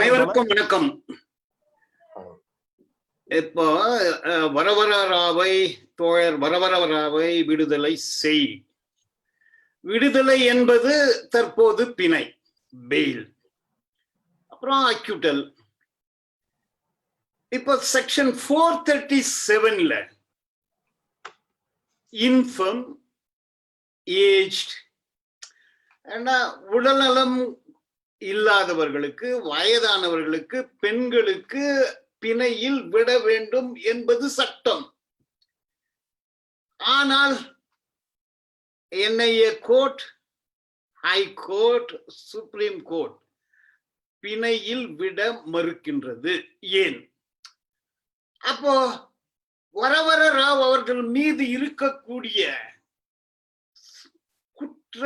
அனைவருக்கும் வணக்கம். இப்போ வரவராவை தோழர் வரவராவை விடுதலை செய். விடுதலை என்பது தற்போது பிணை, பெயில், அப்புறம் அக்யூட்டல். இப்போ செக்ஷன் 437ல இன்ஃபர்ம், ஏஜ்ட், உடல்நலம் இல்லாதவர்களுக்கு, வயதானவர்களுக்கு, பெண்களுக்கு பிணையில் விட வேண்டும் என்பது சட்டம். ஆனால் NIA court, high court, supreme court பிணையில் விட மறுக்கின்றது. ஏன்? அப்போ வரவர ராவ் அவர்கள் மீது இருக்கக்கூடிய குற்ற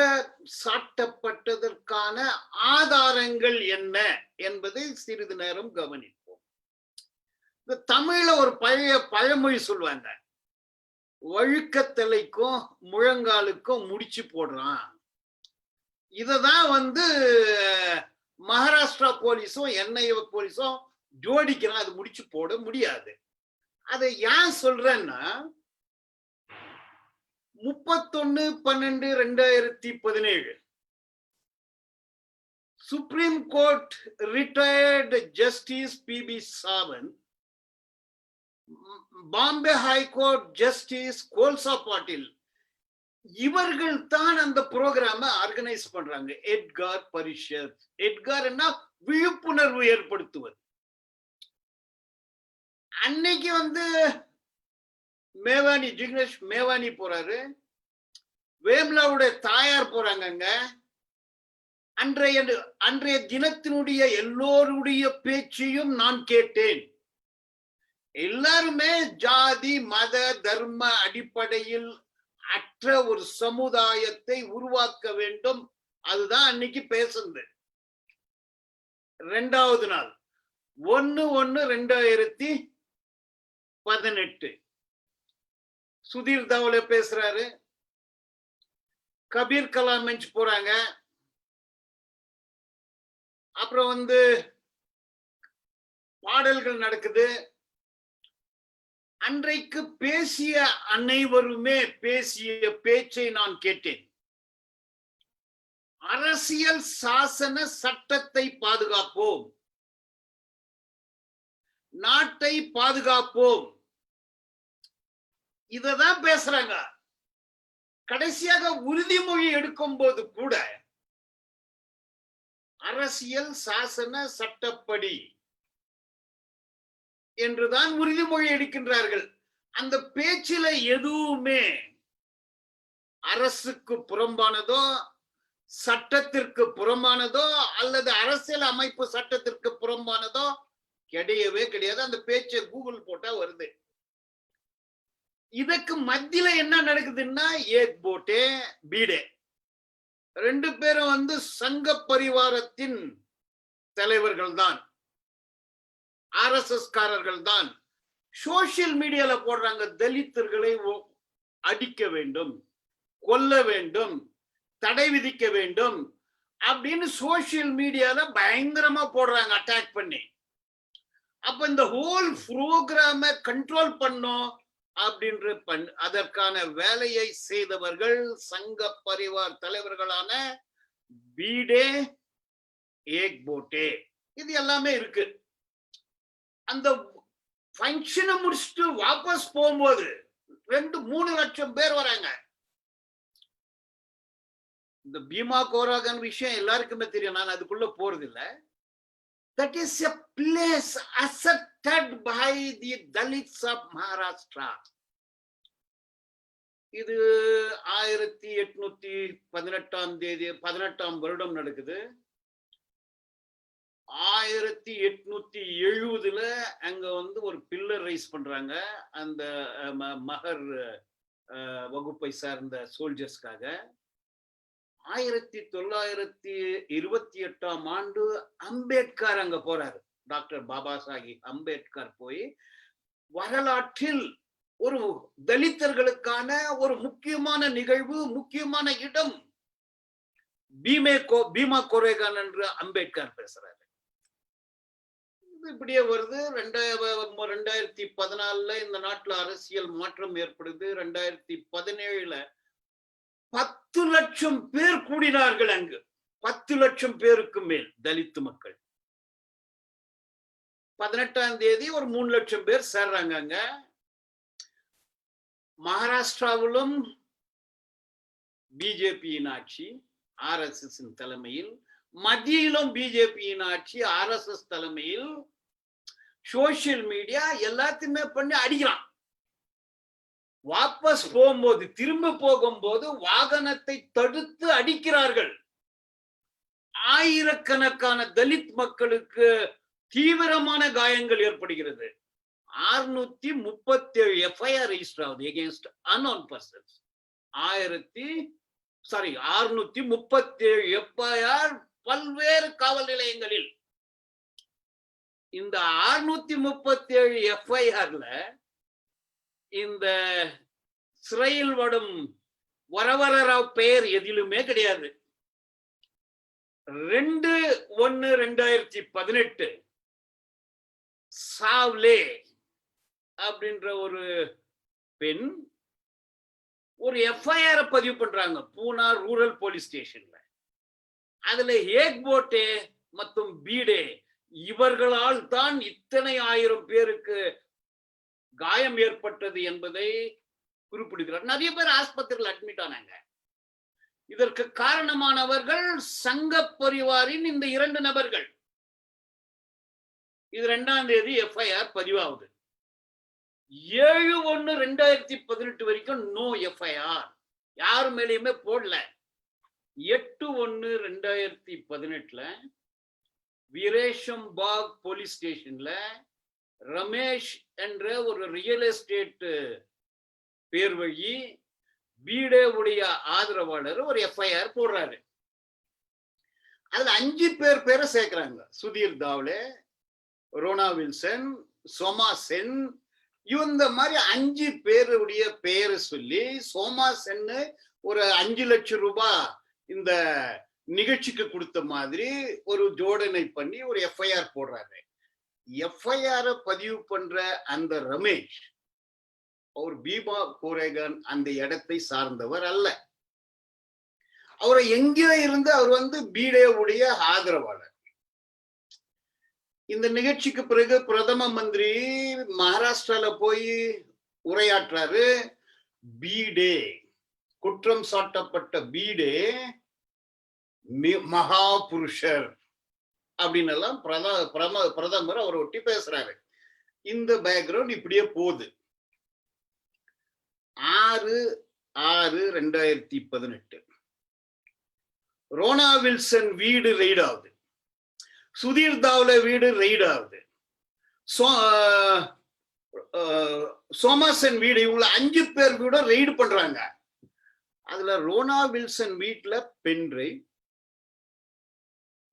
சாட்டப்பட்டதற்கான ஆதாரங்கள் என்ன என்பதை சிறிது நேரம் கவனிப்போம். இந்த தமிழ்ல ஒரு பழைய பழமொழி சொல்லுவாங்க, வழுக்கத்தலைக்கும் முழங்காலுக்கும் முடிச்சு போடுறான். இததான் மகாராஷ்டிரா போலீஸும் என்ஐஏ போலீஸும் ஜோடிக்கிறான். அது முடிச்சு போட முடியாது. அதை ஏன் சொல்றேன்னா, 31/12/2017 supreme court retired justice P B. Sawant, Bombay high court justice Kolse Patil, இவர்கள் தான் அந்த ப்ரோக்ராம ஆர்கனைஸ் பண்றாங்க. எட்கார் பரிஷத். எட்கார் என்ன? விழிப்புணர்வு ஏற்படுத்துவது. அன்னைக்கு மேவானி, ஜிக்னேஷ் மேவானி போறாரு, வேம்லாவுடைய தாயார் போறாங்க. அன்றைய தினத்தினுடைய எல்லோருடைய பேச்சையும் நான் கேட்டேன். எல்லாருமே ஜாதி மத தர்ம அடிப்படையில் அற்ற ஒரு சமுதாயத்தை உருவாக்க வேண்டும். அதுதான் அன்னைக்கு பேசுது. 2வது நாள் 1/1/2018 சுதீர் தவளை பேசுறாரு, கபீர் கலாம் பெஞ்ச் போறாங்க. அப்புறம் பாடல்கள் நடக்குது. அன்றைக்கு பேசிய அனைவருமே பேசிய பேச்சை நான் கேட்டேன். அரசியல் சாசன சட்டத்தை பாதுகாப்போம், நாட்டை பாதுகாப்போம், இததான் பேசுறாங்க. கடைசியாக உறுதிமொழி எடுக்கும் போது கூட அரசியல் சாசன சட்டப்படி என்றுதான் உறுதிமொழி எடுக்கின்றார்கள். அந்த பேச்சில எதுவுமே அரசுக்கு புறம்பானதோ, சட்டத்திற்கு புறம்பானதோ, அல்லது அரசியல் அமைப்பு சட்டத்திற்கு புறம்பானதோ கிடையவே கிடையாது. அந்த பேச்சை கூகுள் போட்டா வருது. இதற்கு மத்தியில என்ன நடக்குதுன்னா, ஏக் போட்டே பீடே 2 பேரும் சங்க பரிவாரத்தின் தலைவர்கள் தான், RSS காரர்கள் தான். சோசியல் மீடியால போடுறாங்க, தலித்தர்களை அடிக்க வேண்டும், கொல்ல வேண்டும், தடை விதிக்க வேண்டும் அப்படின்னு சோசியல் மீடியால பயங்கரமா போடுறாங்க, அட்டாக் பண்ணி. அப்ப இந்த ஹோல் ப்ரோக்ராம கண்ட்ரோல் பண்ணோம் அப்படின்ற அதற்கான வேலையை செய்தவர்கள் சங்க பரிவார் தலைவர்களான பீடே, ஏக் போட்டே, இது எல்லாமே இருக்கு. அந்த ஃபங்க்ஷனை முடிச்சுட்டு வாபஸ் போகும்போது 2-3 லட்சம் பேர் வராங்க. இந்த பீமா கோராகன் விஷயம் எல்லாருக்குமே தெரியும், நான் அதுக்குள்ள போறது இல்லை. That is a place accepted by the Dalits of Maharashtra. இது 1818 வருடம் நடக்குது. 1870ல அங்க ஒரு பில்லர் ரைஸ் பண்றாங்க அந்த மகர் வகுப்பை சார்ந்த சோல்ஜர்ஸ்க்காக. 1928 அம்பேத்கர் அங்க போறாரு. டாக்டர் பாபா சாஹிப் அம்பேத்கர் போய் வரலாற்றில் ஒரு தலித்தர்களுக்கான ஒரு முக்கியமான நிகழ்வு, முக்கியமான இடம் பீமா கோரேகான் என்று அம்பேத்கர் பேசுறாரு. இப்படியே வருது. 2014 இந்த நாட்டுல அரசியல் மாற்றம் ஏற்படுது. 2017 10 லட்சம் பேர் கூடினார்கள் அங்கு. 10 லட்சம் பேருக்கு மேல் தலித் மக்கள். 18ஆம் தேதி ஒரு 3 லட்சம் பேர் சேர்றாங்க அங்க. மகாராஷ்டிராவிலும் பிஜேபியின் ஆட்சி, RSS தலைமையில். மத்தியிலும் பிஜேபியின் ஆட்சி, RSS தலைமையில். சோசியல் மீடியா எல்லாத்தையுமே பண்ணி அடிக்கிறான். வாபஸ் போகும்போது, திரும்ப போகும்போது வாகனத்தை தடுத்து அடிக்கிறார்கள். ஆயிரக்கணக்கான தலித் மக்களுக்கு தீவிரமான காயங்கள் ஏற்படுகிறது. 637 FIR ரெஜிஸ்டர் ஆகுது against unknown persons. 637 FIR பல்வேறு காவல் நிலையங்களில். இந்த 637 FIRல இந்த சிறையில் வடும் வரவரராவ் பெயர் எதிலுமே கிடையாது. 2/1/2018 சாவ்லே அப்படின்ற ஒரு பெண் ஒரு FIR பதிவு பண்றாங்க பூனா ரூரல் போலீஸ் ஸ்டேஷன்ல. அதுல ஏக்போட்டே மற்றும் பீடே இவர்களால் தான் இத்தனை ஆயிரம் பேருக்கு காயம் ஏற்பட்டது என்பதை குறிப்பிடுகிறார். நிறைய பேர் ஆஸ்பத்திரியில் அட்மிட் ஆனாங்க. இதற்கு காரணமானவர்கள் சங்க பரிவாரின் இந்த 2 நபர்கள். இது 2ஆம் தேதி FIR பதிவாகுது. 7/1/2018 வரைக்கும் நோ FIR, யாரு மேலேயுமே போடல. 8/1/2018 வீரேஷம்பாக் போலீஸ் ஸ்டேஷன்ல ரமேஷ் என்ற ஒரு ரியல் எஸ்டேட் பேர் வழி பீடே உடைய ஆதரவாளர் ஒரு FIR போடுறாரு. அதுல 5 பேரை சேர்க்கிறாங்க. சுதீர் தாவ்லே, ரோனா வில்சன், சோமா சென். இந்த மாதிரி 5 பேருடைய பெயரை சொல்லி சோமா சென் ஒரு 5 லட்சம் ரூபாய் இந்த நிகழ்ச்சிக்கு கொடுத்த மாதிரி ஒரு ஜோடனை பண்ணி ஒரு FIR போடுறாரு. FIR பதிவு பண்ற அந்த ரமேஷ் அவர் பீமா கோரேகான் அந்த இடத்தை சார்ந்தவர் அல்ல. அவரை எங்கே இருந்து அவர் பீடேவுடைய ஆதரவாளர். இந்த நிகழ்ச்சிக்கு பிறகு பிரதம மந்திரி மகாராஷ்டிரால போய் உரையாற்றாரு. பீடே, குற்றம் சாட்டப்பட்ட பீடே மகா புருஷர் அப்படின்னு எல்லாம் பிரதமர் அவரை ஒட்டி பேசுறாரு. இந்த பேக்ரவுண்ட் இப்படியே போகுது. 6/6/2018 ரோனா வில்சன் வீடு ரெய்ட் ஆகுது. சுதீர் தாவ்லே வீடு ரெய்ட் ஆகுது. சோமாசன் வீடு, இவங்க 5 பேர் வீட ரெய்டு பண்றாங்க. அதுல ரோனா வில்சன் வீட்டுல pen drive,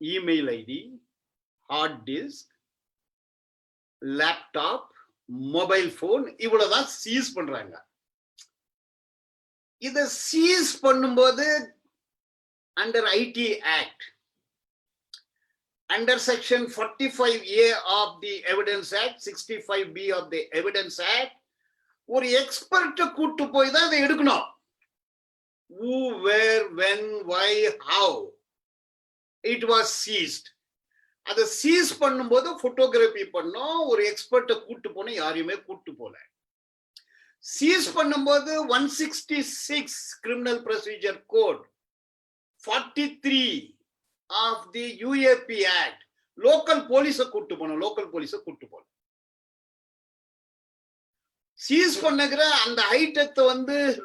email ID, hard disk, laptop, mobile phone இவ்வளவுதான் சீஸ் பண்றாங்க. இத சீஸ் பண்ணும்போது under IT Act, under section 45A of the Evidence Act, 65B of the Evidence Act, ஒரு எக்ஸ்பர்ட் கூட்டு போய் தான் இதை எடுக்கணும். Who, where, when, why, how it was seized. அதை சீஸ் பண்ணும்போது போட்டோகிராஃபி பண்ணோம். ஒரு எக்ஸ்பர்ட்டை கூட்டு போனோம், யாரையுமே கூட்டு போல. சீஸ் பண்ணும்போது 166 criminal procedure code, 43 of the UAP Act, local போலீஸை கூட்டு போனோம். லோக்கல் போலீஸை கூட்டு போனோம். சீஸ் பண்ணுகிற அந்த ஹைடெக்ட்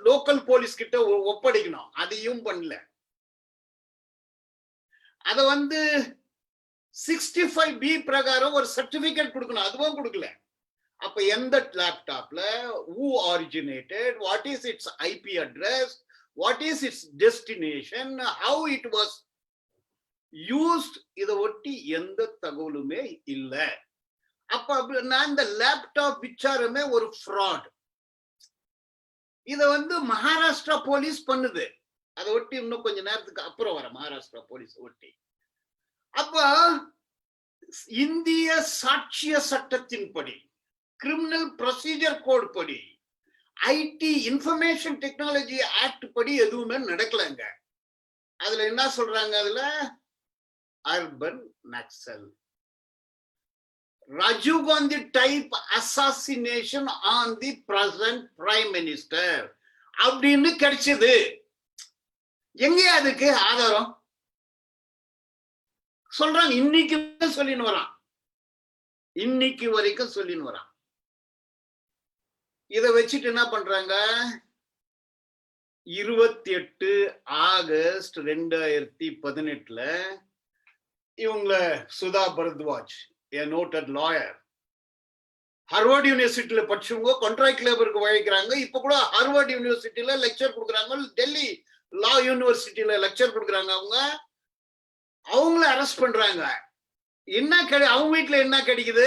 லோக்கல் போலீஸ் கிட்ட ஒப்படைக்கணும். அதையும் பண்ணல. அத 65B பிரகாரம் ஒரு சர்டிபிகேட் கொடுக்கணும். அதுவும் கொடுக்கல. அப்ப எந்த லேப்டாப்ல who originated, what is its IP address, what is its destination, how it was used, இத ஒட்டி எந்த தகவலுமே இல்ல. அப்ப நான் இந்த லேப்டாப் விச்சாரமே ஒரு ஃப்ராட். இத மகாராஷ்டிரா போலீஸ் பண்ணுது. அதை ஒட்டி இன்னும் கொஞ்ச நேரத்துக்கு அப்புறம் வர மகாராஷ்டிரா போலீஸ் ஒட்டி. அப்ப இந்திய சாட்சிய சட்டத்தின்படி, கிரிமினல் ப்ரொசீஜர் கோட் படி, ஐடி இன்ஃபர்மேஷன் டெக்னாலஜி ஆக்ட் படி எதுவுமே நடக்கலங்க. அதுல என்ன சொல்றாங்க? அதுல urban Naxal, Rajiv Gandhi type assassination on the present prime minister அப்படின்னு கிடைச்சது. எங்க அதுக்கு ஆதாரம் சொல்றாங்க? இன்னைக்கு சொல்லின்னு வரான், இன்னைக்கு வரைக்கும் சொல்லின்னு வரான். இத வச்சுட்டு என்ன பண்றாங்க? 28 ஆகஸ்ட் 2018 இவங்கள Sudha Bharadwaj, a noted lawyer, Harvard யூனிவர்சிட்டியில படிச்சவங்க கான்ட்ராக்ட் லேபருக்கு வழிக்கிறாங்க. இப்ப கூட ஹார்வர்ட் யூனிவர்சிட்டியில லெக்சர் கொடுக்குறாங்க, டெல்லி லா யூனிவர்சிட்டியில லெக்சர் கொடுக்குறாங்க. அவங்கள அரெஸ்ட் பண்றாங்க. என்ன அவங்க வீட்டுல என்ன கிடைக்குது?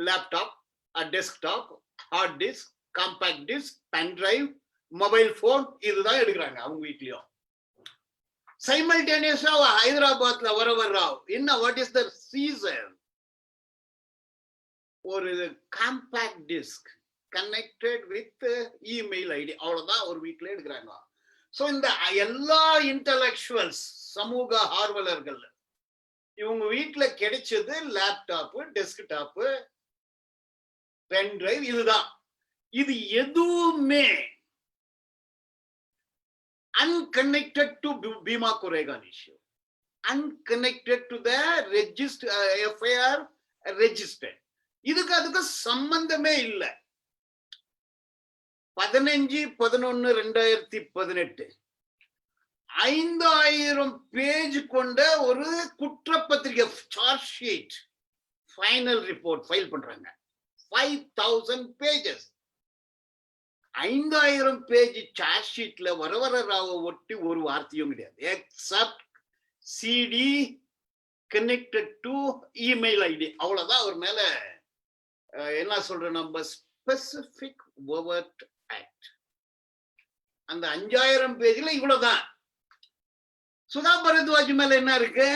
Laptop, desktop, hard disk, compact disk, pen drive, mobile phone, இதுதான் எடுக்கிறாங்க அவங்க வீட்லயும். சைமல்டேனியஸா ஹைதராபாத்ல வரவர்ராவ் என்ன, வாட் இஸ் த சீசன்? ஒரு compact disk connected with email ID, அவ்வளவுதான் ஒரு வீட்ல எடுக்கிறாங்க. சோ இந்த எல்லா இன்டலெக்சுவல்ஸ், சமூக ஆர்வலர்கள், இவங்க வீட்டுல கிடைச்சது லேப்டாப், டெஸ்க்டாப், பென் டிரைவ், இதுதான். இது எதுவுமே unconnected to Bhima Koregan issue, unconnected to the register FIR registered. இதுக்கு அதுக்கு சம்பந்தமே இல்லை. 15/11/2018 5000 பேஜ் கொண்ட ஒரு குற்றப்பத்திரிகை charge sheet final report file பண்றாங்க. 5000 பேஜஸ், 5000 பேஜ் சார்ஜ் ஷீட்ல வரவர ராவை ஒட்டி ஒரு வார்த்தையும் கிடையாது, except CD connected to email ID, அவ்வளவுதான். அவர் மேல என்ன சொல்ற நம்ம ஸ்பெசிபிக் ஓவர்ட் ஆக்ட். அந்த 5000 பேஜ்ல இவ்வளவுதான். சுதா பரத்வாஜ் மேல என்ன இருக்கு?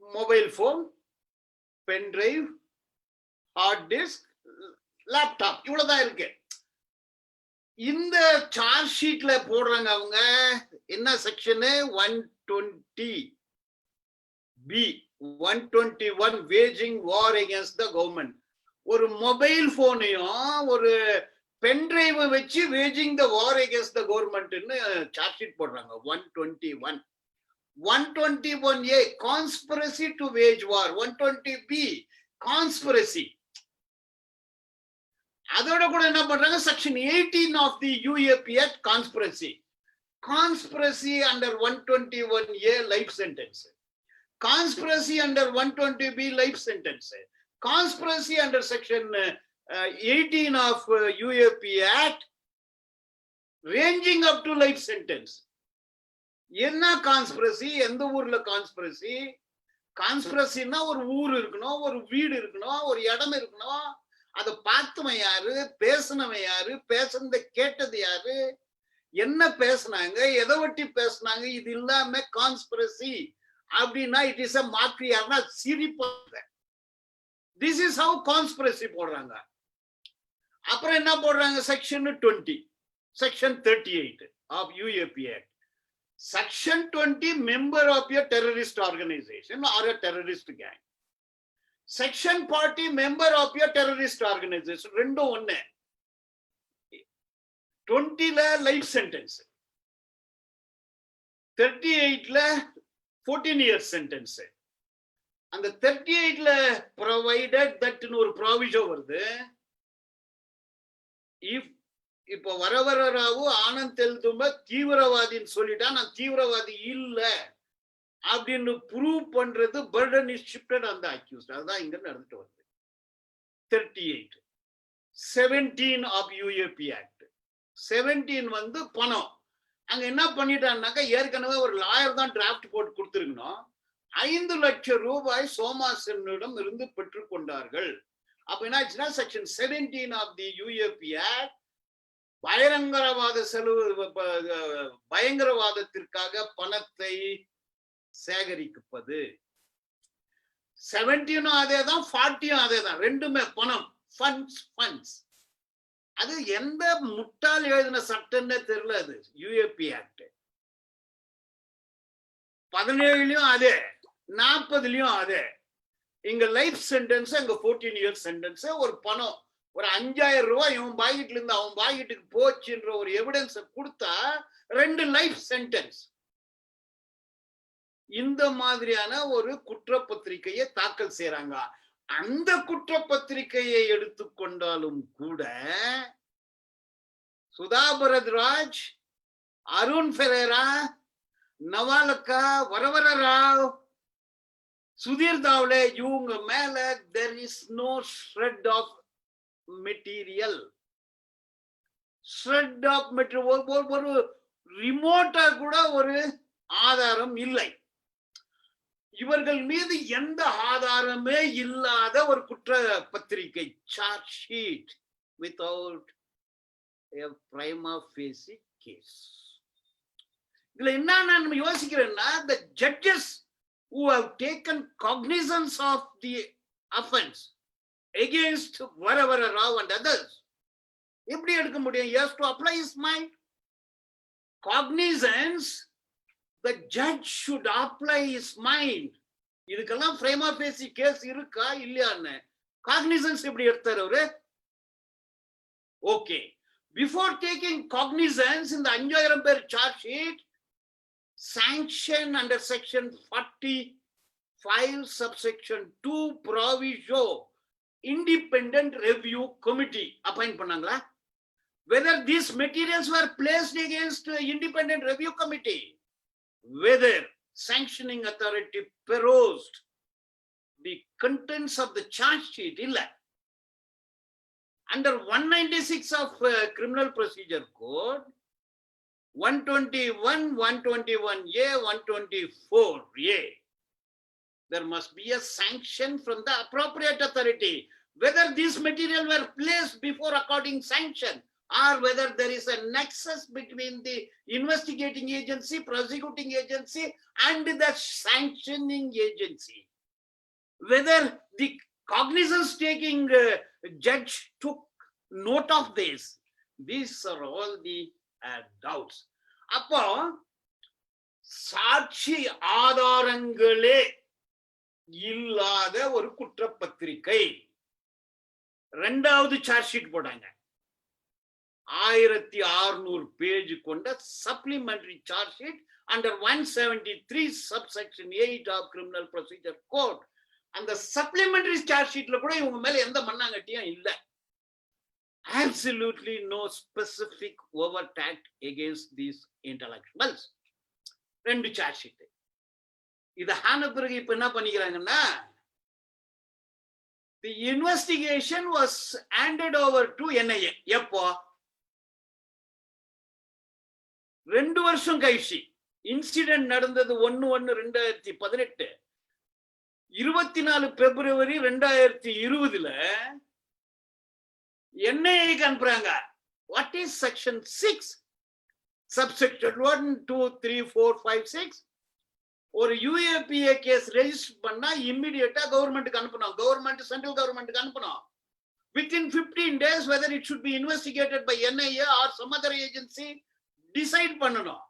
Mobile phone, pen drive, hard disk, laptop, இவ்வளவுதான் இருக்கு. இந்த சார்ஜ் ஷீட்ல போடுறாங்க அவங்க என்ன section? 120B, 121 waging war against the government. ஒரு மொபைல் போனையும் ஒரு பென் டிரைவ் வச்சு waging the war against the கவர்மெண்ட்னு சார்ஜ் ஷீட் போடுறாங்க. 121. 121A conspiracy to wage war, 120B conspiracy. அதோட கூட என்ன பண்றாங்க? Section 18 of the UAP act conspiracy. Conspiracy under 121A life sentence, conspiracy under 120B life sentence, conspiracy under section 18 of UAP act ranging up to life sentence. என்ன conspiracy? எந்த ஊர்ல conspiracy? கான்ஸ்பிரசின்னா ஒரு ஊர் இருக்கணும், ஒரு வீடு இருக்கணும், ஒரு இடம் இருக்கணும். அதை பார்த்தவன் யாரு, பேசினவன் யாரு, பேசுனத கேட்டது யாரு, என்ன பேசினாங்க, எதை ஒட்டி பேசினாங்க, இது இல்லாம கான்ஸ்பிரசி அப்படின்னா இட் இஸ் அ மாற்றி. யாருன்னா சிரிப்பாங்க. திஸ் இஸ் ஹவ் கான்ஸ்பிரசி போடுறாங்க. அப்புறம் என்ன போடுறாங்க? Section 20, section 38 of UAP act. Section 20, member of a terrorist organization or a terrorist gang. Section 40, member of a terrorist organization. ரெண்டும் ஒண்ணு. 20ல லைஃப் சென்டென்ஸ், 38ல 14 years சென்டென்ஸ். அந்த 38ல provided that ஒரு provision வருது. if இப்போ வரவரராவு ஆனந்த் தெல்தும்ப தீவிரவாதின்னு சொல்லிட்டா, நான் தீவிரவாதி இல்ல அப்படின்னு ப்ரூவ் பண்றது burden is shifted on the accused. அதுதான் இங்க நடந்துட்டு வருது. 38. 17 of UAP Act. 17 வந்து பணம். அங்க என்ன பண்ணிட்டான்னாக்கா, ஏற்கனவே ஒரு லாயர் தான் டிராஃப்ட் போட்டு கொடுத்துருக்கணும். 5 லட்சம் ரூபாய் சோமாசனிடம் இருந்து பெற்றுக்கொண்டார்கள். அப்ப என்ன ஆச்சுன்னா, section 17 of the UAP act பயங்கரவாத செலவு, பயங்கரவாதத்திற்காக பணத்தை சேகரிப்பது. 17 அதேதான், 40 அதேதான். ரெண்டுமே பணம், ஃபண்ட்ஸ். அது எந்த முட்டாள் எழுதின சட்டம்னே தெரியல. அது யூஏபி ஆக்ட் 17லயும் அதே, 40லயும் அதே. இங்க லைஃப் சென்டென்ஸ், அங்க 14 இயர்ஸ் சென்டென்ஸ். ஒரு பணம், ஒரு 5000 ரூபாய் இவன் பாக்கெட்ல இருந்து அவன் பாக்கெட்டுக்கு போச்சுன்ற ஒரு எவிடன்ஸ் கொடுத்தா 2 லைஃப் சென்டென்ஸ். இந்த மாதிரியான ஒரு குற்றப்பத்திரிகையை தாக்கல் செய்யறாங்க. அந்த குற்றப்பத்திரிகையை எடுத்துக்கொண்டாலும் கூட சுதா பரத்வாஜ், அருண் ஃபெரேரா, நவாலக்கா, வரவர ராவ், சுதீர் தாவ்லே, இவங்க மேல there is no shred of material. ஒரு ரிமோட்டா கூட ஒரு ஆதாரம் இல்லை. இவர்கள் மீது எந்த ஆதாரமே இல்லாத ஒரு குற்ற பத்திரிகை, charge sheet without a prima facie case. இதுல என்ன நான் யோசிக்கிறேன்னா, the judges who have taken cognizance of the offense against Varavara Rao and others, எப்படி எடுக்க முடியும்? He has to apply his mind. Cognizance, the judge should apply his mind. இதுக்கெல்லாம் prima facie case இருக்கா இல்லையான்னு cognizance எப்படி எடுத்தாரு அவரு? Okay, before taking cognizance in the 5000 பேர் charge sheet, sanction under section 45 subsection 2 proviso independent review committee appoint பண்ணாங்களா? Whether these materials were placed against independent review committee, whether sanctioning authority perused the contents of the charge sheet, illa. Under 196 of criminal procedure code, 121, 121A, 124A, there must be a sanction from the appropriate authority, whether these materials were placed before according sanction, or whether there is a nexus between the investigating agency, prosecuting agency, and the sanctioning agency. Whether the cognizance taking judge took note of this. These are all the doubts. அப்போ சாட்சி ஆதாரங்களே இல்லாத ஒரு குற்றப்பத்திரிகை. ரெண்டாவது charge sheet போட்டாங்க. 1600 page கொண்ட supplementary charge sheet under 173 subsection 8 of criminal procedure code. அந்த supplementary charge ஷீட்ல கூட இவங்க மேல எந்த மண்ணாங்கட்டியும் இல்ல. Absolutely no specific overt act against these intellectuals. ரெண்டு சார்ஜ் ஷீட். இத ஆன பிறகு இப்ப என்ன பண்ணிக்கிறாங்கன்னா, the investigation was handed over to NIA. எப்போ? 2 வருஷம் கழிச்சு. இன்சிடென்ட் நடந்தது 1/1/2018. 24 பிப்ரவரி 2020ல NIA-க்கு அனுப்புறாங்க. What is section 6? Subsection 1, 2, 3, 4, 5, 6. ஒரு UAPA கேஸ் ரெஜிஸ்டர் பண்ணா இமிடியேட்டா கவர்மெண்ட்டுக்கு அனுப்பணும். கவர்மெண்ட் சென்ட்ரல் கவர்மெண்ட்டுக்கு அனுப்பணும். Within 15 days whether it should be investigated by NIA or some other agency decide பண்ணணும்.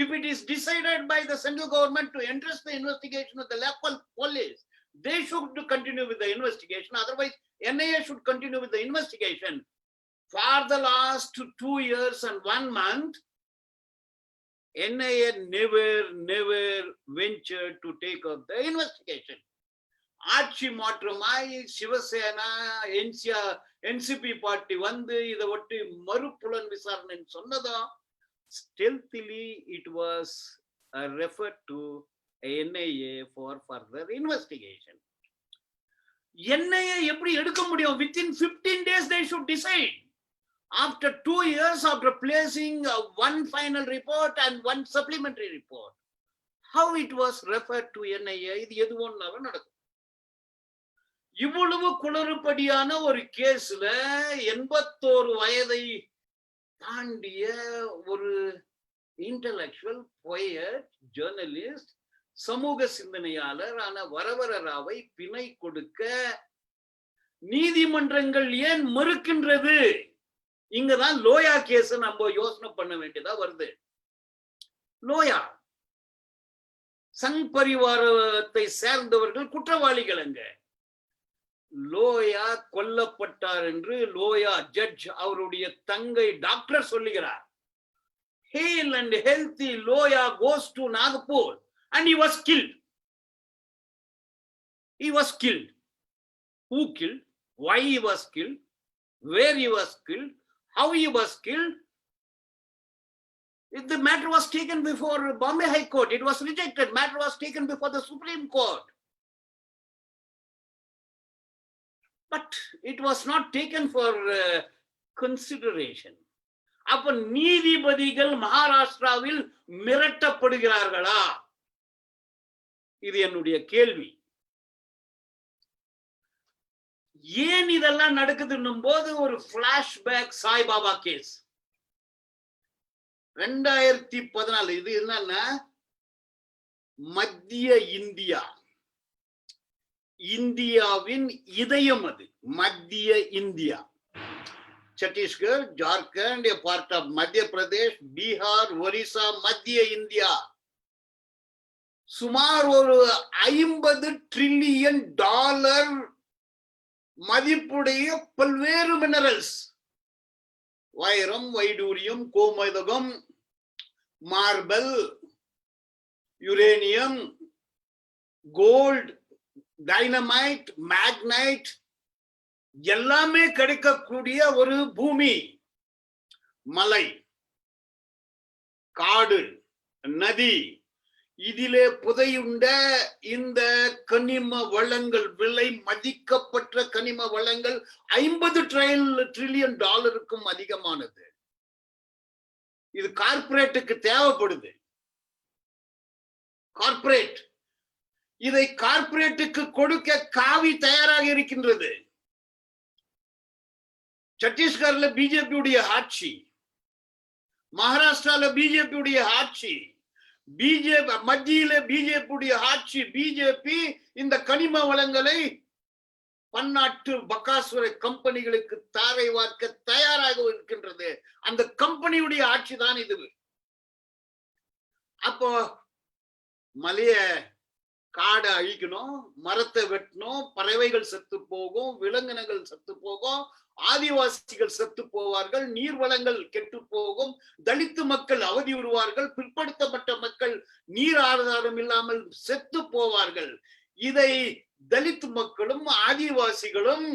If it is decided by the central government to entrust the investigation of the local police, they should continue with the investigation. Otherwise, NIA should continue with the investigation. For the last 2 years and 1 month, NIA never ventured to take up the investigation. ஆட்சி மாற்றமாய் Shiv Sena NCP party வந்து இதை ஒட்டி மறுப்புலன் விசாரணை சொன்னதும் stealthily it was referred to NIA for further investigation. NIA எப்படி எடுக்க முடியும்? Within 15 days they should decide. After 2 years, after placing one final report and one supplementary report, how it was referred to NIA? இது எது ஒன்னாலும் நடக்கும். இவ்வளவு குளறுபடியான ஒரு கேஸ்ல 81 வயதை தாண்டிய ஒரு இன்டலெக்சுவல், போயட், ஜேர்னலிஸ்ட் சமூக சிந்தனையாளர் ஆன வரவர ராவை பிணை கொடுக்க நீதிமன்றங்கள் ஏன் மறுக்கின்றது? இங்கதான் லோயா கேஸ் நம்ம யோசனை பண்ண வேண்டியதா வருது. லோயா சங் பரிவாரத்தை சேர்ந்தவர்கள் குற்றவாளிகள். அங்க லோயா கொல்லப்பட்டார் என்று லோயா ஜட்ஜ் அவருடைய தங்கை டாக்டர் சொல்லுகிறார். Hale and healthy Loya goes to Nagpur and he was killed. He was killed. Who killed? Why he was killed? Where he was killed? How he was killed? If the matter was taken before Bombay High Court, it was rejected. Matter was taken before the Supreme Court. But it was not taken for consideration. அப்ப நீதிபதிகள் மகாராஷ்டிராவில் மிரட்டப்படுகிறார்களா? இது என்னுடைய கேள்வி. ஏன் இதெல்லாம் நடக்குதுன்னும் போது ஒரு பிளாஷ்பேக் சாய்பாபா கேஸ் 2014. இது என்னன்னா மத்திய இந்தியா, இந்தியாவின் இதயம். அது மத்திய India. Chhattisgarh, Jharkhand, a part of Madhya Pradesh, Bihar, Orissa, மத்திய இந்தியா. சுமார் ஒரு $50 trillion மதிப்புடைய பல்வேறு மினரல்ஸ், வைரம், வைடூரியம், கோமேதகம், marble, uranium, gold, dynamite, magnetite எல்லாமே கிடைக்கக்கூடிய ஒரு பூமி. மலை, காடு, நதி, இதிலே புதையுண்ட இந்த கனிம வளங்கள், விலை மதிக்கப்பட்ட கனிம வளங்கள் $50 trillion அதிகமானது. இது கார்ப்பரேட்டுக்கு தேவைப்படுது. கார்ப்பரேட் இதை கார்ப்பரேட்டுக்கு கொடுக்க காவி தயாராக இருக்கின்றது. சத்தீஸ்கர்ல பிஜேபியுடைய ஆட்சி, மகாராஷ்டிரால பிஜேபியுடைய ஆட்சி, மத்தியில பிஜேபியுடைய ஆட்சி. பிஜேபி இந்த கனிம வளங்களை பன்னாட்டு பக்காசுர கம்பெனிகளுக்கு தாரை வார்க்க தயாராக இருக்கின்றது. அந்த கம்பெனியுடைய ஆட்சி தான் இது. அப்போ மலைய காடை அழிக்கணும், மரத்தை வெட்டணும், பறவைகள் செத்து போகும், விலங்கினங்கள் செத்து போகும், ஆதிவாசிகள் செத்து போவார்கள், நீர்வளங்கள் கெட்டு போகும், தலித்து மக்கள் அவதி வருவார்கள், பிற்படுத்தப்பட்ட மக்கள் நீர் ஆதாரம் இல்லாமல் செத்து போவார்கள். இதை தலித்து மக்களும் ஆதிவாசிகளும்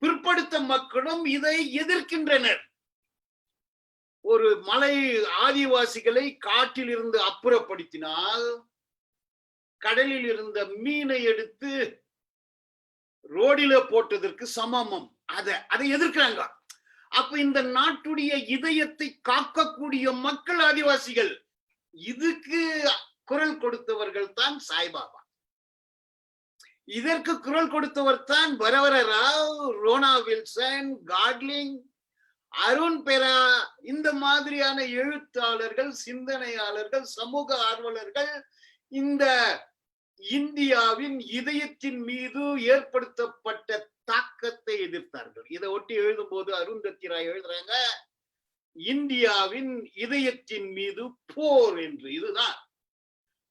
பிற்படுத்த மக்களும் இதை எதிர்க்கின்றனர். ஒரு மலை ஆதிவாசிகளை காட்டில் இருந்து அப்புறப்படுத்தினால் கடலில் இருந்த மீனை எடுத்து ரோடில போட்டதற்கு சமமம். அதை எதிர்க்கிறாங்க. அப்ப இந்த நாட்டுடைய இதயத்தை காக்கக்கூடிய மக்கள் ஆதிவாசிகள். இதுக்கு குரல் கொடுத்தவர்கள் தான் சாய்பாபா. இதற்கு குரல் கொடுத்தவர் தான் வரவர ராவ், ரோனா வில்சன், காட்லிங், அருண் பெரா. இந்த மாதிரியான எழுத்தாளர்கள், சிந்தனையாளர்கள், சமூக ஆர்வலர்கள் இந்த இந்தியாவின் இதயத்தின் மீது ஏற்படுத்தப்பட்ட தாக்கத்தை எதிர்த்தார்கள். இதை ஒட்டி எழுதும் போது அருந்ததி ராய் எழுதுறாங்க, இந்தியாவின் இதயத்தின் மீது போர் என்று. இதுதான்.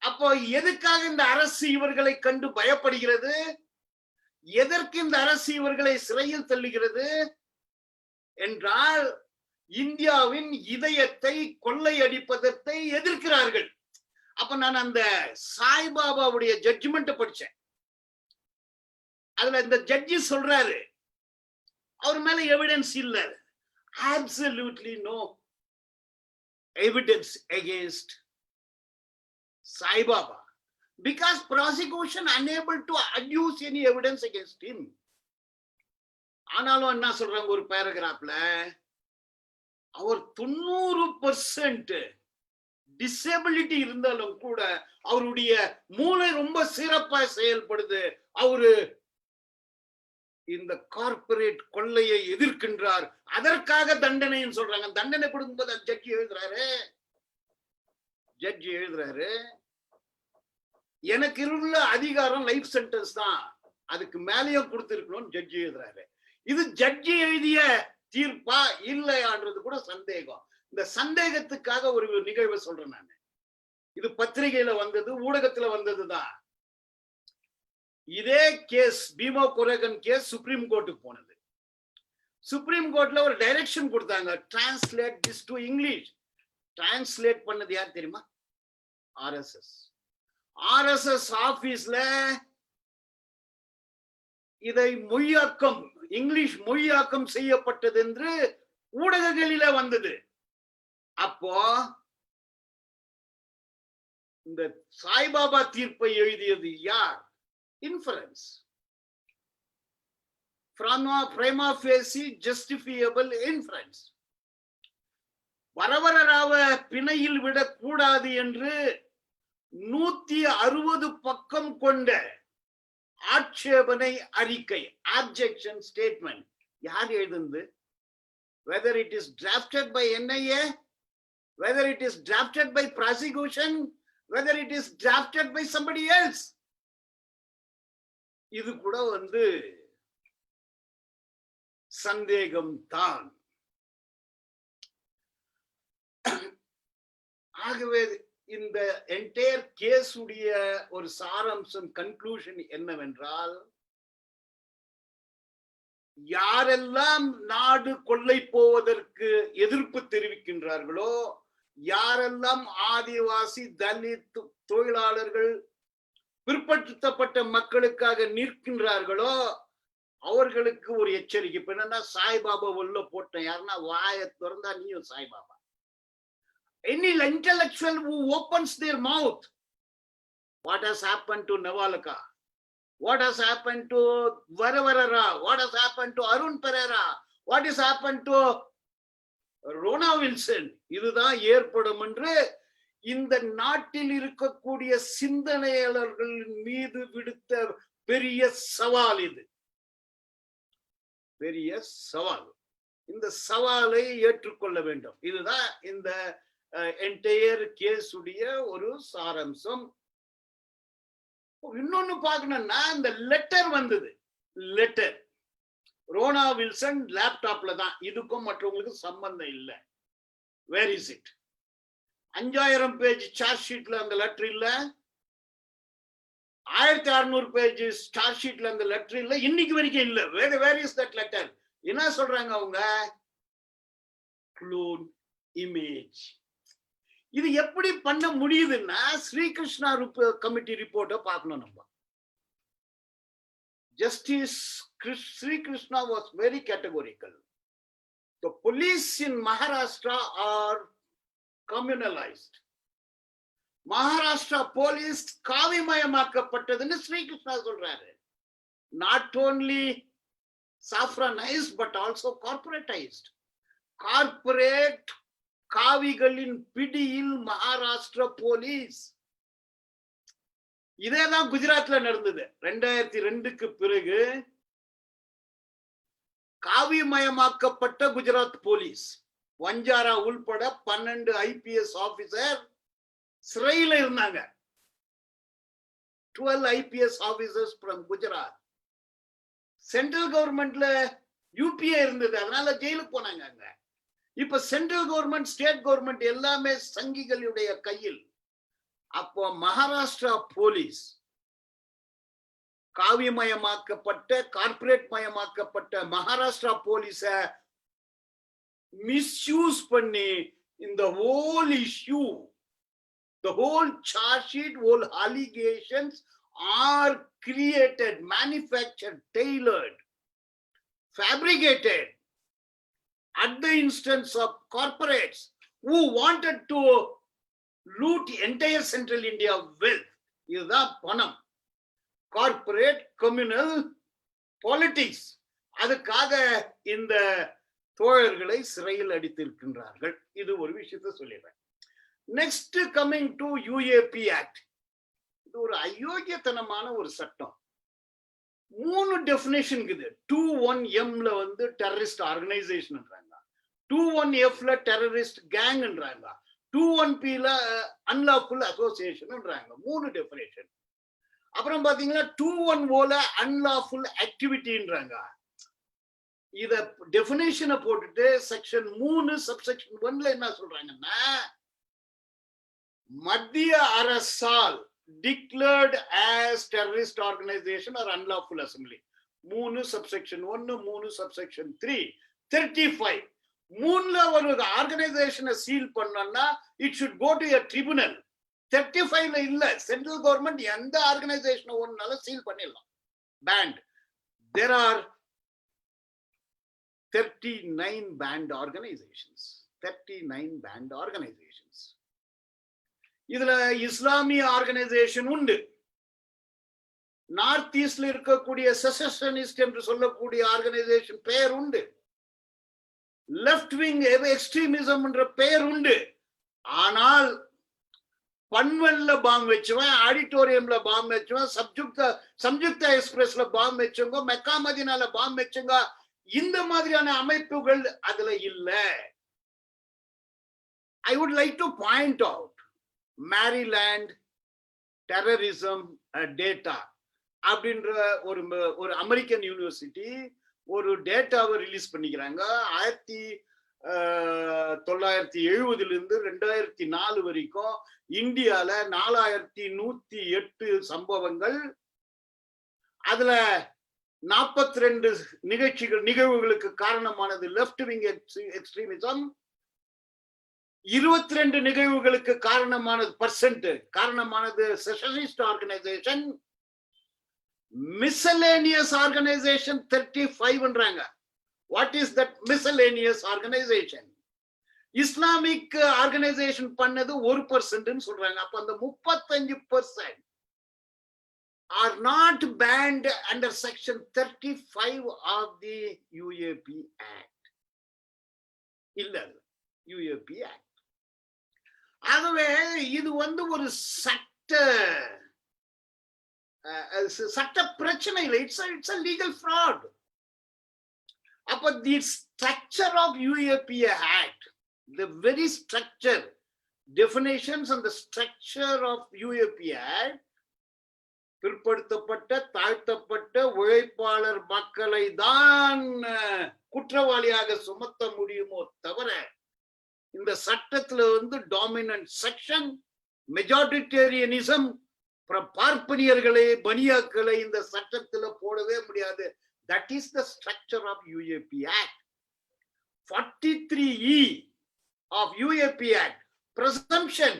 அப்போ எதுக்காக இந்த அரசு இவர்களை கண்டு பயப்படுகிறது? எதற்கு இந்த அரசு இவர்களை சிறையில் தள்ளுகிறது என்றால் இந்தியாவின் இதயத்தை கொள்ளையடிப்பதத்தை எதிர்க்கிறார்கள். அப்ப நான் அந்த சாய்பாபாவுடைய ஜட்ஜ்மெண்ட் படிச்சேன். அதுல இந்த ஜட்ஜி சொல்றாரு, அவர் மேல எவிடன்ஸ் இல்ல, absolutely no evidence against Sai Baba because prosecution unable to adduce any evidence against him. ஆனாலும் என்ன சொல்றாங்க ஒரு பேராகிராஃப்ல, அவர் 90% டிசபிலிட்டி இருந்தாலும் கூட அவருடைய மூளை ரொம்ப சிறப்பா செயல்படுது. அவரு இந்த கார்ப்பரேட் கொள்ளையை எதிர்க்கின்றார், அதற்காக தண்டனைன்னு சொல்றாங்க. தண்டனை கொடுக்கும்போது ஜட்ஜி எழுதுறாரு, ஜட்ஜி எழுதுறாரு, எனக்கு உள்ள அதிகாரம் லைஃப் சென்டென்ஸ் தான், அதுக்கு மேலேயும் கொடுத்திருக்கணும் ஜட்ஜி எழுதுறாரு. இது ஜட்ஜி எழுதிய தீர்ப்பா இல்லையான்றது கூட சந்தேகம். இந்த சந்தேகத்துக்காக ஒரு நிகழ்வை சொல்றேன் நான். இது பத்திரிகையில வந்தது, ஊடகத்துல வந்ததுதான். இதே கேஸ், பீமா கொரேகன் கேஸ் சுப்ரீம் கோர்ட்டுக்கு போனது. சுப்ரீம் கோர்ட்ல ஒரு டைரக்ஷன் கொடுத்தாங்க, translate this to English. Translate பண்ணது யார் தெரியுமா? ஆர்எஸ்எஸ். ஆர்எஸ்எஸ் ஆபீஸ்ல இதை மொழியாக்கம், இங்கிலீஷ் மொழியாக்கம் செய்யப்பட்டது என்று ஊடகங்களில வந்தது. அப்போ இந்த சாய்பாபா தீர்ப்பை எழுதியது யார்? Inference. prima facie justifiable inference. வரவரராவ பிணையில் விடக்கூடாது என்று 160 பக்கம் கொண்ட ஆட்சேபனை அறிக்கை, ஆப்ஜெக்ஷன் ஸ்டேட்மெண்ட் யார் எழுதுந்து? whether it is drafted by NIA, whether it is drafted by prosecution, whether it is drafted by somebody else, இது கூட சந்தேகம் தான். ஆகவே இந்த என்டையர் கேஸ் உடைய ஒரு சாராம்சம், கன்க்ளூஷன் என்னவென்றால், யாரெல்லாம் நாடு கொள்ளை போவதற்கு எதிர்ப்பு தெரிவிக்கின்றார்களோ, யாரெல்லாம் ஆதிவாசி, தலித், தொழிலாளர்கள், பிற்படுத்தப்பட்ட மக்களுக்காக நிற்கின்றார்களோ அவர்களுக்கு ஒரு எச்சரிக்கை. இப்ப என்னன்னா, சாய்பாபா உள்ள போட்ட யாருன்னா வாயை திறந்தா நீயும் Saibaba. Any intellectual who opens their mouth, what has happened to Navalaka? What has happened to Varavarara? What has happened to Arun Pereira? What has happened to Rona Wilson? இதுதான் ஏற்படும் என்று இந்த நாட்டில் இருக்கக்கூடிய சிந்தனையாளர்கள் மீது விடுத்த பெரிய சவால். இது பெரிய சவால். இந்த சவாலை ஏற்றுக்கொள்ள வேண்டும். இதுதான் இந்த என்டையர் கேஸ் உடைய ஒரு சாராம்சம். இன்னொன்னு பார்க்கணும்னா, இந்த லெட்டர் வந்தது. லெட்டர் ரோனா வில்சன் லேப்டாப்ல தான், இதுக்கும் மற்றவங்களுக்கு சம்பந்தம் இல்லை. Where is it? 5000 page charge ஷீட்ல அந்த லெட்டர் இல்ல, 1600 பேஜ் சார்ஜ் ஷீட்ல அந்த லெட்டர் இல்ல, இன்னைக்கு வரைக்கும் இல்ல. Where is that letter? என்ன சொல்றாங்க அவங்க? Clone image. இது எப்படி பண்ண முடியுதுன்னா, ஸ்ரீகிருஷ்ணா கமிட்டி ரிப்போர்ட்டை பார்க்கணும் நம்ம. Justice Sri Krishna was very categorical. The police in Maharashtra are communalized. Maharashtra police காவிமயமாக்கப்பட்டதுன்னு Sri Krishna சொல்றாரு. Not only saffronized but also corporatized. Corporate காவிகளின் பிடியில் மகாராஷ்டிரா போலீஸ். இதேதான் குஜராத்ல நடந்தது. 2002க்கு பிறகு காவிமயமாக்கப்பட்ட குஜராத் போலீஸ், வஞ்சாரா உள்பட 12 IPS ஆபீசர் சிறையில இருந்தாங்க. 12 IPS officers from Gujarat. Central கவர்மெண்ட்ல UPA இருந்தது, அதனால ஜெயிலுக்கு போனாங்க. அங்க இப்ப சென்ட்ரல் கவர்மெண்ட், ஸ்டேட் கவர்மெண்ட் எல்லாமே சங்கிகளுடைய கையில். அப்போ மகாராஷ்டிரா போலீஸ் காவியமயமாக்கப்பட்ட, கார்பரேட் மயமாக்கப்பட்ட மகாராஷ்டிரா போலீஸ மிஸ்யூஸ் பண்ணி இந்த whole issue, the whole charge sheet, whole allegations are created, manufactured, tailored, fabricated at the instance of corporates who wanted to loot entire central India wealth. இதுதான் பணம். Corporate communal politics. அதுக்காக இந்த தோழர்களை சிறையில் அடித்திருக்கின்றார்கள். இது ஒரு விஷயத்தை சொல்லிடுறேன். Next coming to UAP act. இது ஒரு அயோக்கியத்தனமான ஒரு சட்டம். 3 டெஃபினேஷன் இருக்குது. 21M terrorist organisation, 21F terrorist கேங்ன்றாங்க, 2(1)P-ல அன்லாஃபுல் அசோசியேஷன்ன்றாங்க. 3 டெஃபினேஷன். அப்புறம் பாத்தீங்கன்னா 2(1)O-ல அன்லாஃபுல் ஆக்டிவிட்டின்றாங்க. இத டெஃபினேஷனை போட்டுட்டு செக்ஷன் 3 சப்செக்ஷன் 1ல என்ன சொல்றாங்கன்னா, மத்திய அரசால் declared as terrorist organization or unlawful assembly. 3 subsection 1, 3 subsection 3, 35. 3ல ஒரு ஆர்கனைசேஷனை சீல் பண்ணா it should go to a tribunal. 35ல இல்ல, சென்ட்ரல் கவர்மெண்ட் எந்த ஆர்கனைசேஷனை ஒன்னாலும் சீல் பண்ணிடலாம், banned. There are 39 banned organizations. 39 banned organizations. இதுல இஸ்லாமிய ஆர்கனைசேஷன் உண்டு. நார்த் ஈஸ்ட்ல இருக்கக்கூடிய செசஷனிஸ்ட் என்று சொல்லக்கூடிய ஆர்கனைசேஷன் பெயர் உண்டு. லெப்ட் விங் எக்ஸ்ட்ரீமிசம் என்ற பெயர் உண்டு. ஆனால் பன்வெல்ல பாம் வச்சுவன், ஆடிட்டோரியம்ல பாம் வச்சுவன், சம்யுக்தா எக்ஸ்பிரஸ்ல பாம் வச்சவங்க, மெக்கா மதீனால பாம் வச்சவங்க, இந்த மாதிரியான அமைப்புகள் அதுல இல்ல. I would like to point out Maryland terrorism data அப்படின்ற ஒரு அமெரிக்கன் யூனிவர்சிட்டி ஒரு டேட்டாவை ரிலீஸ் பண்ணிக்கிறாங்க. 1970 இருந்து 2004 வரைக்கும் இந்தியால 4108 சம்பவங்கள், அதுல 42 நிகழ்வுகளுக்கு காரணமானது லெப்ட் விங் எக்ஸ்ட்ரீமிசம், 22 நிகழ்வுகளுக்கு காரணமானது செஷனிஸ்ட் ஆர்கனைசேஷன், மிஸ்சலேனியஸ் ஆர்கனைசேஷன் 35ன்றாங்க. What is that miscellaneous organisation? Islamic organisation பண்ணது 1% சொல்றாங்க. அப்ப அந்த 35% are not banned under section 35 of the UAP Act. இல்ல, UAP Act. ஆகவே இது ஒரு சட்ட பிரச்சனை இல்லை. It's a legal fraud. அப்ப the structure of UAP Act, the very structure, definitions and the structure of UAP Act, பிற்படுத்தப்பட்ட தாழ்த்தப்பட்ட உழைப்பாளர் மக்களை தான் குற்றவாளியாக சுமத்த முடியுமோ தவிர இந்த சட்டத்துல டாமினன்ட் செக்ஷன், மெஜாரிட்டேரியனிசம், பார்ப்பனியர்களை, பனியாக்களை இந்த சட்டத்துல போடவே முடியாது. That is the structure of UAP act. 43E of UAP act, presumption.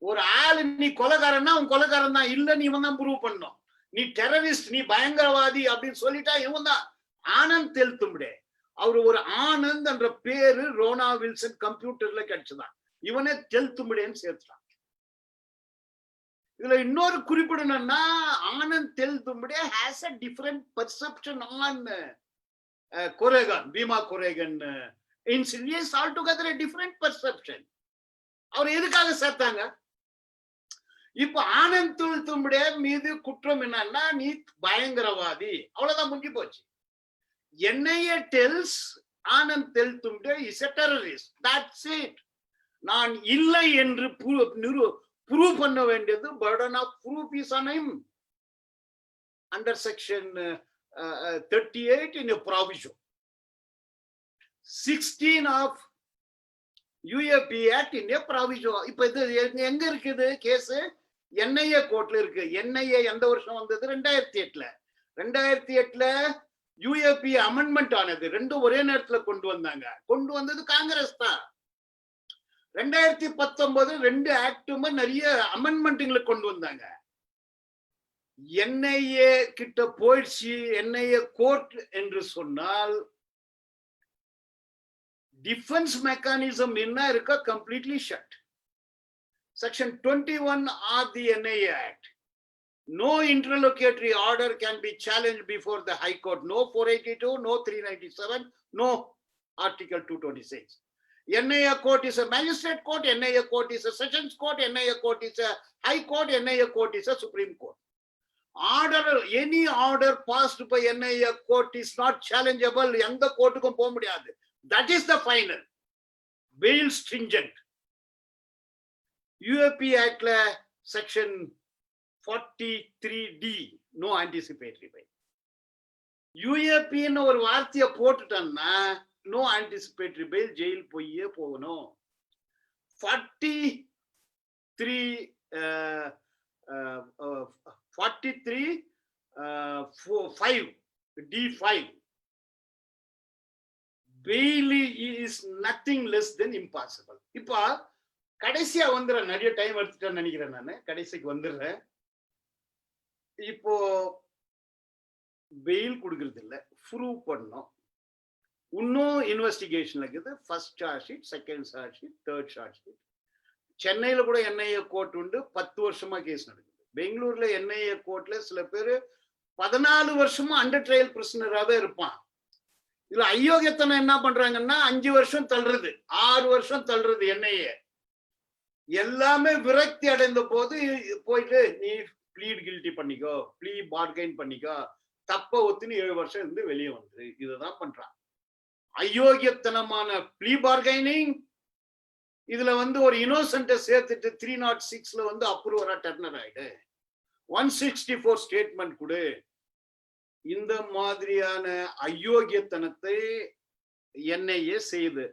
ஒரு ஆளு நீ கொலைகாரன்னா அவன் கொலைகாரன் தான், இல்ல நீ இவன் தான் ப்ரூவ் பண்ணும். நீ டெரரிஸ்ட், நீ பயங்கரவாதி அப்படின்னு சொல்லிட்டா இவன் தான். ஆனந்த் தெல்தும்படே, அவரு ஒரு ஆனந்த் என்ற பேரு ரோனா வில்சன் கம்ப்யூட்டர்ல கிடைச்சதான், இவனே தெல்தும்படேன்னு சேர்த்துட்டான். இதுல இன்னொரு குறிப்பிடணும்னா, Anand Teltumbde has a different perception on Koregan, Bhima Koregaon incident, altogether a different perception. அவர் எதுக்காக சேர்த்தாங்க? இப்ப ஆனந்த் தெல்தும்படே மீது குற்றம் என்னன்னா, நீ பயங்கரவாதி, அவ்வளவுதான், முடிஞ்சு போச்சு. NIA tells Anand தெல்தும்படே is a terrorist. That's it. நான் இல்லை என்று ப்ரூவ் பண்ண வேண்டியது burden of proof is on him under section 38 in a provision. 16 of UAP Act in a provision. இப்ப இது எங்க இருக்குது கேஸ்? NIA கோர்ட்ல இருக்கு. NIA எந்த வருஷம் வந்தது? 2008ல. 2008ல UAP அமெண்ட்மெண்ட் ஆனது. ரெண்டும் ஒரே நேரத்துல கொண்டு வந்தாங்க. கொண்டு வந்தது காங்கிரஸ் தான். 2019 ரெண்டு ஆக்டுமே நிறைய அமெண்ட்மெண்ட்களை கொண்டு வந்தாங்க. NIA கிட்ட போயிடுச்சு. NIA கோர்ட் என்று சொன்னால் டிஃபென்ஸ் மெக்கானிசம் என்ன இருக்கா? Completely shut. Section 21 of the NIA Act. No interlocutory order can be challenged before the High Court. No 482, no 397, no Article 226. NIA court is a magistrate court, NIA court is a sessions court, NIA court is a high court, NIA court is a supreme court. Order, any order passed by NIA court is not challengeable. எந்த கோர்ட்டுக்கும் போக முடியாது. That is the final. Bail stringent. UAP ஆக்ட்ல section 43D no anticipatory bail. யூஏபின்னு ஒரு வார்த்தையை போட்டுட்டோம்னா no anticipatory bail, jail போயே போகணும். 43(5)(D)(5) bail is nothing less than impossible. இப்போ கடைசியா வந்துடுறேன், நிறைய டைம் எடுத்துட்டேன்னு நினைக்கிறேன், நான் கடைசிக்கு வந்துடுறேன். இப்போ பெயில் கொடுக்கறது இல்லை, ப்ரூவ் பண்ணோம். இன்னும் இன்வெஸ்டிகேஷன் இருக்குது. First charge sheet, second charge sheet, third charge sheet. சென்னையில கூட என்ஐஏ கோர்ட் உண்டு, 10 வருஷமா கேஸ் நடக்குது. பெங்களூர்ல என்ஐஏ கோர்ட்ல சில பேர் 14 வருஷமா அண்டர் ட்ரையல் பிரிசனராகவே இருப்பான். இதுல அயோக்கியத்தனம் என்ன பண்றாங்கன்னா 5 வருஷம் தள்ளுறது, 6 வருஷம் தள்ளுறது. என்ஐஏ எல்லாமே விரக்தி அடைந்த போது போயிட்டு நீ ப்ளீட் கில்ட்டி பண்ணிக்கோ, ப்ளீ பார்கெயின் பண்ணிக்கோ, தப்ப ஒத்துன்னு 7 வருஷம் இருந்து வெளியே வந்து இதுதான் பண்றான். அயோக்கியத்தனமான ப்ளீ பார்கெனிங். இதுல வந்து ஒரு இன்னோசென்ட்டை சேர்த்துட்டு 306ல வந்து அப்ரூவரா டர்னர் ஆயிடு, 164 ஸ்டேட்மெண்ட் கொடு. இந்த மாதிரியான அயோக்கியத்தனத்தை என்ஐஏ செய்யுது.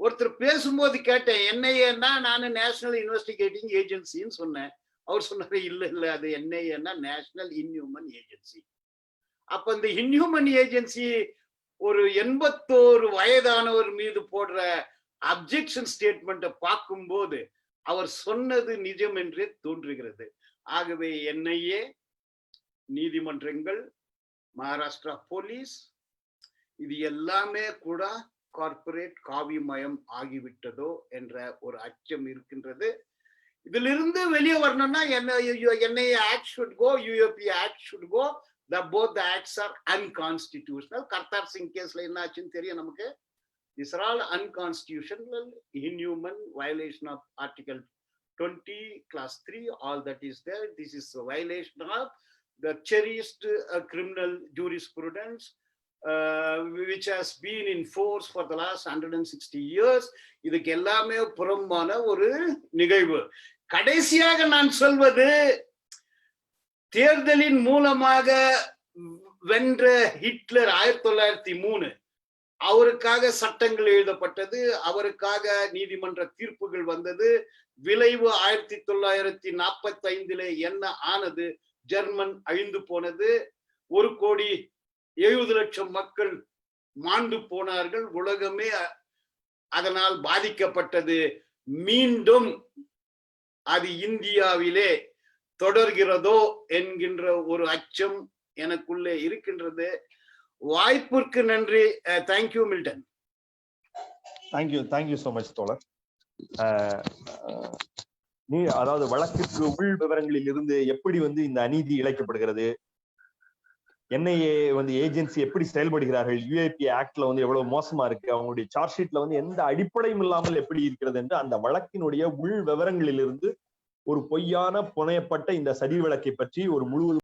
ஒருத்தர் பேசும்போது கேட்டேன், என்ஐஏன்னா நான் நேஷனல் இன்வெஸ்டிகேட்டிங் ஏஜென்சின்னு சொன்னேன். அவர் சொன்னாரு இல்ல அது என்ஐஏன்னா நேஷனல் இன்ஹியூமன் ஏஜென்சி. அப்ப இந்த இன்ஹியூமன் ஏஜென்சி ஒரு 81 வயதானவர் மீது போடுற அப்ஜெக்ஷன் ஸ்டேட்மெண்ட்டை பார்க்கும்போது அவர் சொன்னது நிஜம் என்றே தோன்றுகிறது. ஆகவே என்ஐஏ, நீதிமன்றங்கள், மகாராஷ்டிரா போலீஸ், இது எல்லாமே கூட கார்பரேட் காவிமயம் ஆகிவிட்டதோ என்ற ஒரு அச்சம் இருக்கின்றது. இதிலிருந்து வெளியே வரணும்னா NIA act should go, UAP act should go. Both the acts are unconstitutional. Kartar Singh கேஸ்ல என்ன ஆச்சுன்னு தெரியும் நமக்கு. These are all unconstitutional, inhuman, violation of Article 20, Class 3, all that is there. This is a violation of the cherished criminal jurisprudence, which has been in force for the last 160 years. இதுக்கு எல்லாமே புறம்பான ஒரு நிகழ்வு. கடைசியாக நான் சொல்வது, தேர்தலின் மூலமாக வென்ற ஹிட்லர் 1903 அவருக்காக சட்டங்கள் எழுதப்பட்டது, அவருக்காக நீதிமன்ற தீர்ப்புகள் வந்தது. விளைவு 1945 என்ன ஆனது? ஜெர்மன் அழிந்து போனது. 1,70,00,000 மக்கள் மாண்டு போனார்கள். உலகமே அதனால் பாதிக்கப்பட்டது. மீண்டும் அது இந்தியாவிலே தொடர்கிறதோ என்கின்ற ஒரு அச்சம் எனக்குள்ளே இருக்கின்றது. வாய்ப்பிற்கு நன்றி. Thank you Milton. Thank you so much தோழர். நீ அதாவது வழக்கிற்கு உள் விவரங்களில் இருந்து எப்படி வந்து இந்த அநீதி இழைக்கப்படுகிறது, என்ஐஏ வந்து ஏஜென்சி எப்படி செயல்படுகிறார்கள், யூஏபி ஆக்ட்ல வந்து எவ்வளவு மோசமா இருக்கு, அவங்களுடைய சார்ஜ் ஷீட்ல வந்து எந்த அடிப்படையும் இல்லாமல் எப்படி இருக்கிறது என்று அந்த வழக்கினுடைய உள் விவரங்களில் இருந்து ஒரு பொய்யான புனையப்பட்ட இந்த சதி வழக்கை பற்றி ஒரு முழு